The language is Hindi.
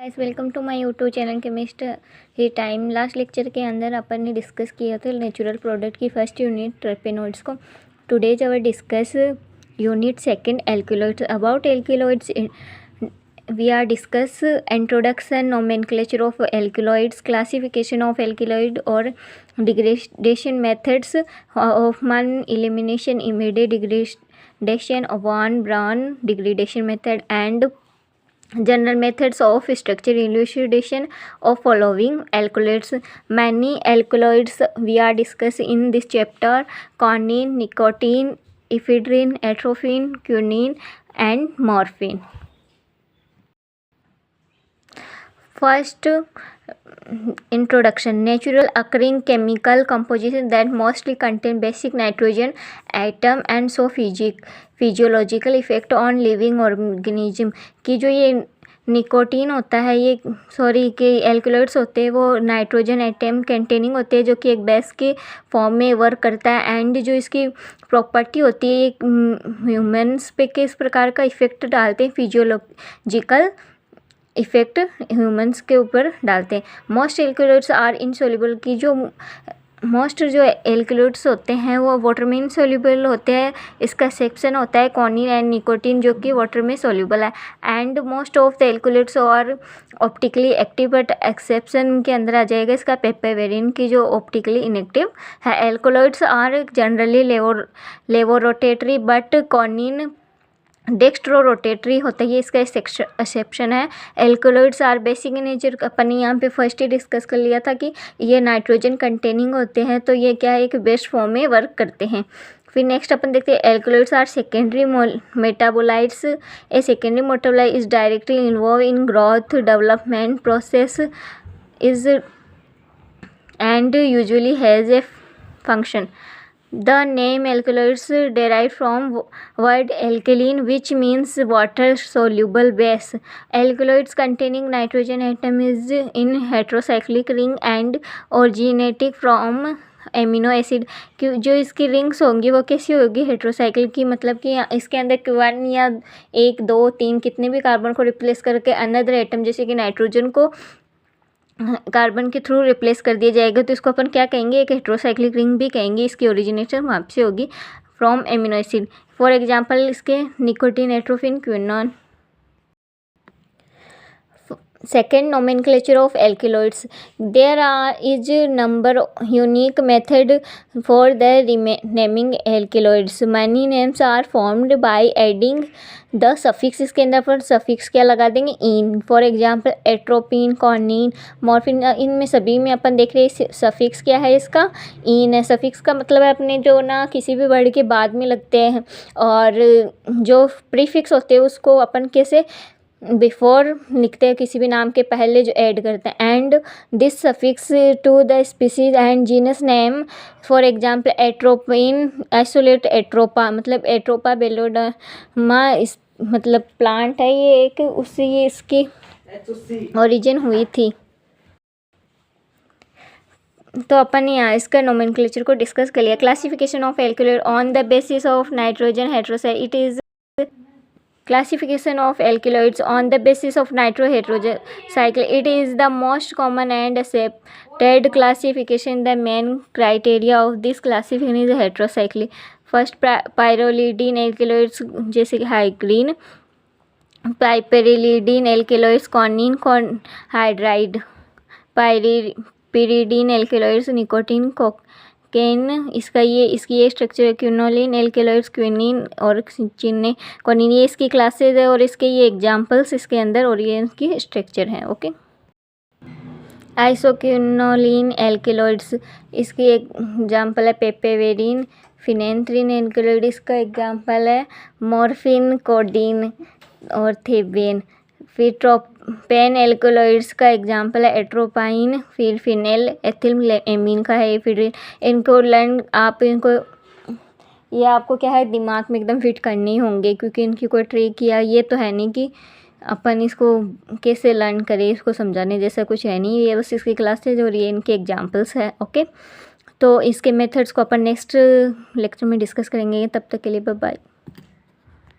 Guys welcome to my YouTube channel chemistry time. Last lecture के अंदर अपन ने डिस्कस किया था नेचुरल प्रोडक्ट की फर्स्ट यूनिट टर्पेनॉइड्स को। Today's our discuss unit second alkaloids. About alkaloids we are discuss introduction, nomenclature of alkaloids, classification of alkaloid or degradation methods, Hofmann elimination, immediate degradation, von Braun degradation method, and general methods of structure elucidation of following alkaloids. Many alkaloids we are discuss in this chapter: choline, nicotine, ephedrine, atropine, quinine, and morphine. First, introduction. Natural occurring chemical composition that mostly contain basic nitrogen atom and so physiological effect on living organism. कि जो ये निकोटीन होता है, ये कि एल्कलॉइड्स होते हैं वो नाइट्रोजन एटम कंटेनिंग होते हैं जो कि एक बेस के फॉर्म में वर्क करता है। एंड जो इसकी प्रॉपर्टी होती है एक ह्यूमन्स पे किस प्रकार का इफ़ेक्ट डालते हैं, फिजियोलॉजिकल इफ़ेक्ट ह्यूमंस के ऊपर डालते हैं। मोस्ट एल्कलॉइड्स आर इनसोल्यूबल, की जो मोस्ट जो एल्कलॉइड्स होते हैं वो वाटर में इनसोल्यूबल होते हैं। इसका सेक्शन होता है कॉनिन एंड निकोटीन जो कि वाटर में सोल्यूबल है। And most of the alkaloids are optically active, but exception के अंदर आ जाएगा इसका पेप्टावेरिन की जो ऑप्टिकली इनएक्टिव है। Alkaloids are generally levorotatory but coniine dextrorotatory होता है, ये इसका एक्सेप्शन है। Alkaloids are basic in nature, अपन ने यहाँ पे फर्स्ट ही डिस्कस कर लिया था कि ये नाइट्रोजन कंटेनिंग होते हैं, तो ये क्या है एक बेस्ट फॉर्म में वर्क करते हैं। फिर नेक्स्ट अपन देखते हैं alkaloids are secondary metabolites. A secondary metabolite is directly involve in growth development process is and usually has a function. The name alkaloids derived from word alkaline, which means water-soluble base. Alkaloids containing nitrogen atom is in heterocyclic ring and originating from amino acid. कि जो इसकी रिंग्स होंगी वो कैसी होगी, हेट्रोसाइकिल की, मतलब कि इसके अंदर 1 या 1 2 3 कितने भी कार्बन को रिप्लेस करके अनदर एटम जैसे कि नाइट्रोजन को कार्बन के थ्रू रिप्लेस कर दिया जाएगा, तो इसको अपन क्या कहेंगे, एक हेट्रोसाइक्लिक रिंग भी कहेंगे। इसकी ओरिजिनेशन वहाँ से होगी from amino acid. For example इसके nicotine, atropine, quinone. Second, nomenclature of alkaloids. There is number unique method for the naming alkaloids. Many names are formed by adding the suffix. इसके अंदर पर suffix क्या लगा देंगे, in. For example, atropine, choline, morphine. इनमें सभी में अपन देख रहे हैं suffix क्या है, इसका in है। suffix का मतलब है अपने जो ना किसी भी वर्ड के बाद में लगते हैं, और जो prefix होते हैं उसको अपन कैसे बिफोर लिखते हैं, किसी भी नाम के पहले जो ऐड करते हैं। And this suffix to the species and genus name. For example atropine, isolate Atropa, मतलब एट्रोपा बेलोडमा इस मतलब प्लांट है ये एक, उससे ये इसकी ओरिजिन हुई थी। तो अपन यहाँ इसका नोमेनक्लेचर को डिस्कस कर लिया। Classification of alkaloid on the basis of nitrogen heterocycle. It is classification of alkaloids on the basis of nitro-heterogen cycle. It is the most common and accepted classification. The main criteria of this classification is heterocyclic. First, pyrrolidine alkaloids जैसे hygrine, piperidine alkaloids coniine hydride, pyridine alkaloids nicotine cocaine. इसकी ये स्ट्रक्चर है। क्विनोलिन एल्केलॉइड्स क्विनिन और चिन्ने कोनिन, ये इसकी क्लासेज है और इसके ये एग्जांपल्स इसके अंदर और ये इसकी स्ट्रक्चर है। ओके, आइसोक्विनोलिन एल्केलॉइड्स, इसकी एक एग्जांपल है पेप्टावेरिन। फिनेंथ्रीन एल्केलॉइड, इसका एग्जांपल है मॉर्फिन, कोडीन और थेबेन। फिर ट्रोपेन एल्कलॉइड्स का एग्जांपल है एट्रोपाइन। फिर फिनेल एथिल एमीन का है एफिड्रिन। इनको लर्न आप ये आपको क्या है दिमाग में एकदम फिट करने ही होंगे, क्योंकि इनकी कोई ट्रिक या ये तो है नहीं कि अपन इसको कैसे लर्न करें, इसको समझाने जैसा कुछ है नहीं, ये बस इसकी क्लासेज और ये इनके एग्जांपल्स है। ओके, तो इसके मेथड्स को अपन नेक्स्ट लेक्चर में डिस्कस करेंगे। तब तक के लिए बाय बाय।